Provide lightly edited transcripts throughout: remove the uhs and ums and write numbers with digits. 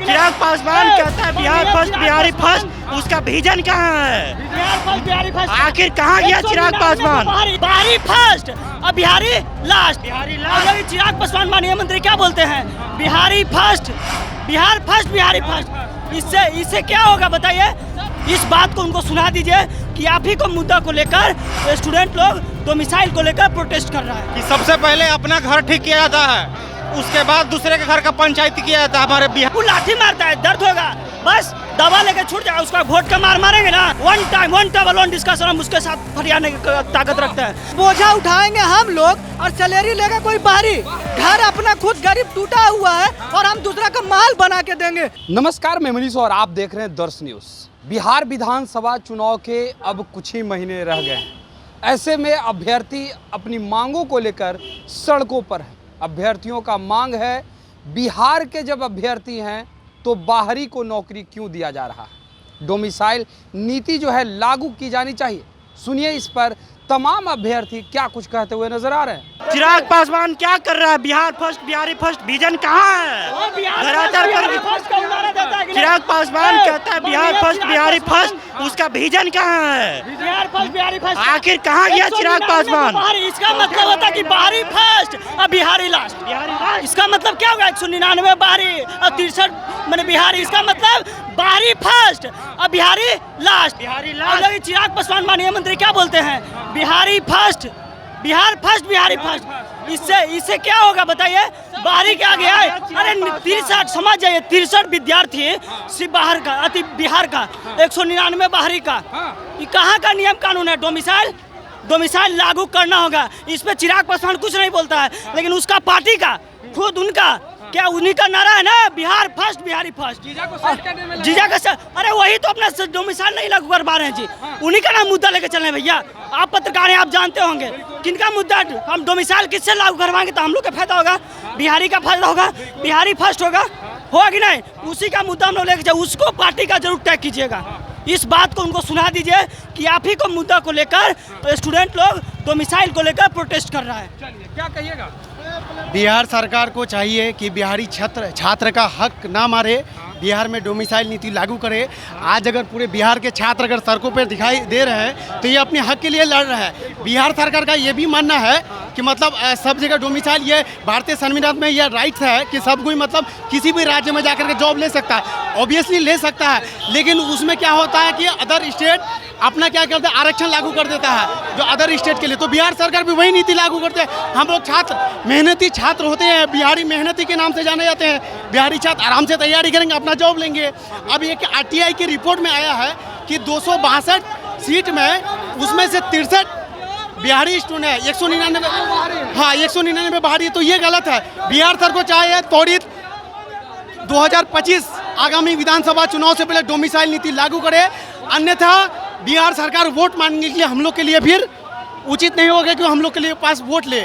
चिराग पासवान कहता है Bihar first Bihari first, उसका विजन कहाँ है? Bihar first Bihari first. आखिर कहाँ गया चिराग पासवान? बिहारी फर्स्ट और बिहारी लास्ट। चिराग पासवान माननीय मंत्री क्या बोलते हैं? Bihari first, Bihar first Bihari first. इससे क्या होगा बताइए? इस बात को उनको सुना दीजिए कि आप ही को मुद्दा को लेकर स्टूडेंट लोग डोमिसाइल को लेकर प्रोटेस्ट कर रहा है कि सबसे पहले अपना घर ठीक किया जाता है, उसके बाद दूसरे के घर का पंचायत किया जाता है। हमारे बिहार वो लाठी मारता है, दर्द होगा, बस दवा लेकर छूट जाए, उसका वोट का मार मारेंगे ना। वन टेबल डिस्कशन हम उसके साथ फरियाने की ताकत रखते हैं। बोझा उठाएंगे हम लोग और सैलरी लेगा कोई बाहरी। घर अपना खुद गरीब टूटा हुआ है और हम दूसरा का महल बना के देंगे। नमस्कार, मैं मनीष और आप देख रहे हैं दर्श न्यूज़। बिहार विधानसभा चुनाव के अब कुछ ही महीने रह गए हैं। ऐसे में अभ्यर्थी अपनी मांगों को लेकर सड़कों पर हैं। अभ्यर्थियों का मांग है, बिहार के जब अभ्यर्थी हैं तो बाहरी को नौकरी क्यों दिया जा रहा है? डोमिसाइल नीति जो है लागू की जानी चाहिए। सुनिए इस पर तमाम अभ्यर्थी क्या कुछ कहते हुए नजर आ रहे हैं। चिराग पासवान क्या कर रहा है? Bihar first Bihari first vision कहाँ है? धरातल पर चिराग पासवान कहता है बिहार फर्स्ट बिहारी फर्स्ट, उसका विजन कहाँ है? Bihar first Bihari first. आखिर कहाँ गया चिराग पासवान? इसका मतलब होता है कि बाहरी फर्स्ट और बिहारी लास्ट। इसका मतलब क्या होगा? 199 बाहरी और 63 मैंने बिहारी। इसका मतलब बाहरी फर्स्ट और बिहारी लास्ट। चिराग पासवान माननीय मंत्री क्या बोलते हैं? Bihari first, Bihar first Bihari first. इससे क्या होगा बताइए? बाहरी क्या गया है? अरे 63 समझ जाइए, 63 विद्यार्थी सिर्फ बाहर का, अति बिहार का, 199 बाहरी का। ये कहाँ का नियम कानून है? डोमिसाइल लागू करना होगा। इस पे चिराग पासवान कुछ नहीं बोलता है, लेकिन उसका पार्टी का खुद उनका क्या उन्हीं का नारा है ना, बिहार फर्स्ट बिहारी फर्स्ट। जीजा का अरे वही तो अपना डोमिसाइल नहीं लागू कर पा रहे हैं जी। उन्हीं का नाम मुद्दा लेके चल रहे हैं भैया। आप पत्रकार हैं, आप जानते होंगे किनका मुद्दा। हम डोमिसाइल किससे लागू करवाएंगे तो हम लोग का फायदा होगा, बिहारी का फायदा होगा, बिहारी फर्स्ट होगा कि नहीं? उसी का मुद्दा हम लोग लेके जाए, उसको पार्टी का जरूर तय कीजिएगा। इस बात को उनको सुना दीजिए कि आप ही को मुद्दा को लेकर स्टूडेंट लोग डोमिसाइल को लेकर प्रोटेस्ट कर रहा है। क्या कहिएगा? बिहार सरकार को चाहिए कि बिहारी छात्र का हक ना मारे, बिहार में डोमिसाइल नीति लागू करे। आज अगर पूरे बिहार के छात्र अगर सड़कों पर दिखाई दे रहे हैं तो ये अपने हक के लिए लड़ रहे हैं। बिहार सरकार का ये भी मानना है कि मतलब सब जगह डोमिसाइल, ये भारतीय संविधान में यह राइट्स है कि सब कोई मतलब किसी भी राज्य में जाकर के जॉब ले सकता है। ऑब्वियसली ले सकता है, लेकिन उसमें क्या होता है कि अदर स्टेट अपना क्या करते हैं, आरक्षण लागू कर देता है जो अदर स्टेट के लिए। तो बिहार सरकार भी वही नीति लागू करते हैं। हम लोग छात्र, मेहनती छात्र होते हैं, बिहारी मेहनती के नाम से जाने जाते हैं। बिहारी छात्र आराम से तैयारी करेंगे, अपना जॉब लेंगे। अब एक RTI की रिपोर्ट में आया है कि 262 सीट में उसमें से 63 बिहारी स्टूडेंट है, 199 हाँ 199 बाहरी। तो ये गलत है। बिहार सरकार को चाहिए त्वरित 2025 आगामी विधानसभा चुनाव से पहले डोमिसाइल नीति लागू करे, अन्यथा बिहार सरकार वोट मांगने के लिए हम लोग के लिए फिर उचित नहीं होगा कि हम लोग के लिए पास वोट ले।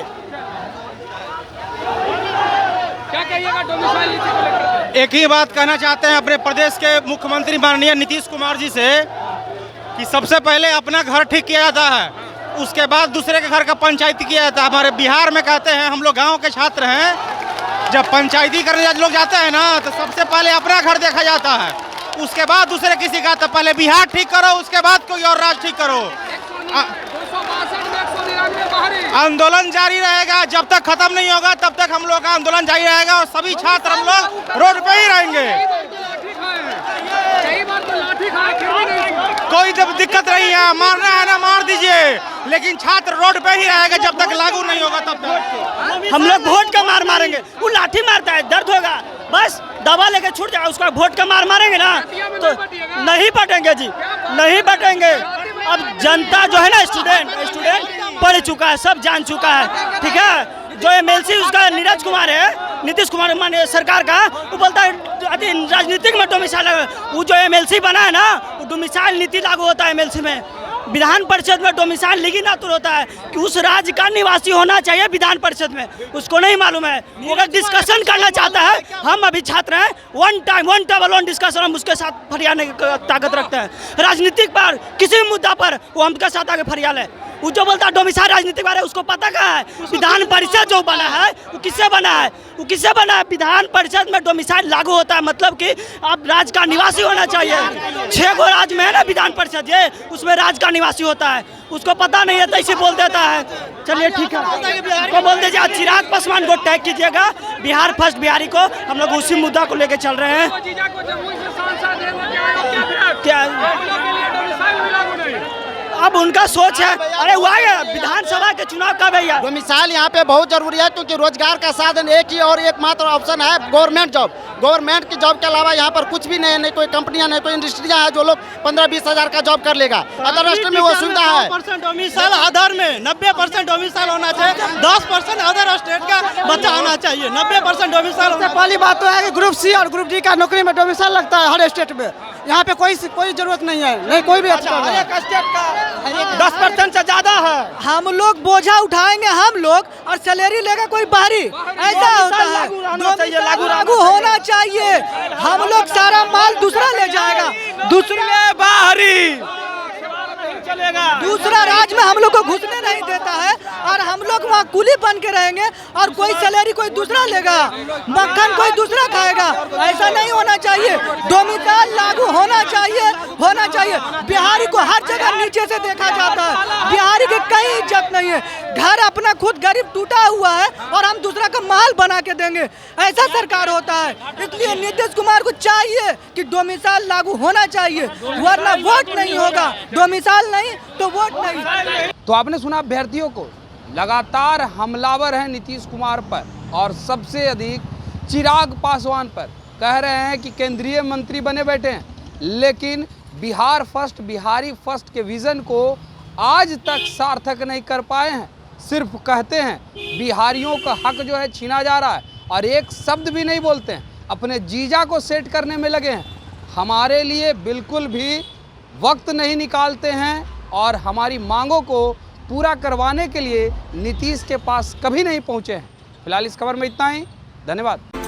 क्या कहिएगा डोमिसाइल नीति को लेकर? एक ही बात कहना चाहते हैं अपने प्रदेश के मुख्यमंत्री माननीय नीतीश कुमार जी से कि सबसे पहले अपना घर ठीक किया जाता है, उसके बाद दूसरे के घर का पंचायत किया जाता है। हमारे बिहार में कहते हैं, हम लोग गांव के छात्र हैं, जब पंचायती करने लोग जाते हैं ना तो सबसे पहले अपना घर देखा जाता है, उसके बाद दूसरे किसी का। तो पहले बिहार ठीक करो, उसके बाद कोई और राज्य ठीक करो। आंदोलन जारी रहेगा, जब तक खत्म नहीं होगा तब तक हम लोग का आंदोलन जारी रहेगा और सभी छात्र हम लोग रोड पे ही रहेंगे। कोई जब दिक्कत नहीं है, मारना है ना मार दीजिए, लेकिन छात्र रोड पे ही रहेगा जब तक लागू नहीं होगा तब तक। हम लोग वोट का मार मारेंगे। वो लाठी मारता है, दर्द होगा, बस दवा लेके छूट जाए, उसका वोट का मार मारेंगे ना तो नहीं बटेंगे जी, नहीं बटेंगे। अब जनता जो है ना, स्टूडेंट पढ़ चुका है, सब जान चुका है, ठीक है। जो MLC उसका नीरज कुमार है, नीतीश कुमार माने सरकार का, वो बोलता है राजनीतिक में डोमिसाइल। वो जो MLC बना है ना, वो डोमिसाइल नीति लागू होता है MLC में। विधान परिषद में डोमिसाइल लेकिन नातुर होता है कि उस राज्य का निवासी होना चाहिए विधान परिषद में, उसको नहीं मालूम है। वो अगर डिस्कशन करना चाहता है, हम अभी छात्र हैं, वन टेबल डिस्कशन हम उसके साथ फरियाने की ताकत रखते हैं। राजनीतिक पर किसी भी मुद्दा पर वो हम के साथ आगे फरियाल है। वो जो बोलता है डोमिसाइल राजनीति के बारे में, उसको पता कहाँ है? विधान परिषद जो बना है वो किससे बना है? वो किससे बना है? विधान परिषद में डोमिसाइल लागू होता है, मतलब कि आप राज्य का निवासी होना चाहिए। 6 गो राज्य में है ना विधान परिषद, ये उसमें राज्य का निवासी होता है, उसको पता नहीं है तो इसे बोल देता है। चलिए ठीक है, तो बोल दीजिए चिराग पासवान को टैग कीजिएगा, बिहार फर्स्ट बिहारी को। हम लोग उसी मुद्दा को लेके चल रहे हैं। क्या अब उनका सोच है? अरे हुआ है विधानसभा के चुनाव कब है यार? डोमिसाइल यहाँ पे बहुत जरूरी है, क्योंकि रोजगार का साधन एक ही और एकमात्र ऑप्शन है गवर्नमेंट जॉब। गवर्नमेंट की जॉब के अलावा यहाँ पर कुछ भी नहीं है, नहीं कोई कंपनियां, नहीं कोई इंडस्ट्रियां है जो लोग 15-20 हज़ार का जॉब कर लेगा। अदर राष्ट्र में वो सुविधा है। 100% डोमिसाइल आधार में 90% डोमिसाइल होना चाहिए, 10% अदर स्टेट का बच्चा होना चाहिए, 90% डोमिसाइल। पहली बात तो है कि ग्रुप सी और ग्रुप डी का नौकरी में डोमिसाइल लगता है हर स्टेट में। यहाँ पे कोई जरूरत नहीं है, नहीं कोई भी अच्छा है। 10% से ज्यादा है। हम लोग बोझा उठाएंगे हम लोग, और सैलरी लेगा कोई बाहरी, ऐसा होता है। लागू होना चाहिए। हम लोग सारा माल दूसरा ले जाएगा, दूसरा बाहरी दूसरा राज्य में हम लोग को घुसने नहीं देता है, और हम लोग वहाँ कुली बन के रहेंगे, और कोई सैलरी कोई दूसरा लेगा, मक्खन कोई दूसरा खाएगा। ऐसा नहीं होना चाहिए। डोमिसाइल लागू होना चाहिए, होना चाहिए। बिहारी को हर जगह नीचे से देखा जाता है, बिहारी की कहीं इज्जत नहीं है। घर अपना खुद गरीब टूटा हुआ है और हम दूसरा का माल बना के देंगे, ऐसा सरकार होता है। इसलिए नीतीश कुमार को चाहिए कि डोमिसाइल लागू होना चाहिए, वरना वोट नहीं होगा। डोमिसाइल नहीं तो वोट नहीं। तो आपने सुना अभ्यर्थियों को लगातार हमलावर हैं नीतीश कुमार पर, और सबसे अधिक चिराग पासवान पर। कह रहे हैं कि केंद्रीय मंत्री बने बैठे हैं, लेकिन बिहार फर्स्ट बिहारी फर्स्ट के विजन को आज तक सार्थक नहीं कर पाए हैं। सिर्फ कहते हैं बिहारियों का हक जो है छीना जा रहा है, और एक शब्द भी नहीं बोलते हैं। अपने जीजा को सेट करने में लगे हैं। हमारे लिए बिल्कुल भी वक्त नहीं निकालते हैं, और हमारी मांगों को पूरा करवाने के लिए नीतीश के पास कभी नहीं पहुंचे हैं। फिलहाल इस खबर में इतना ही। धन्यवाद।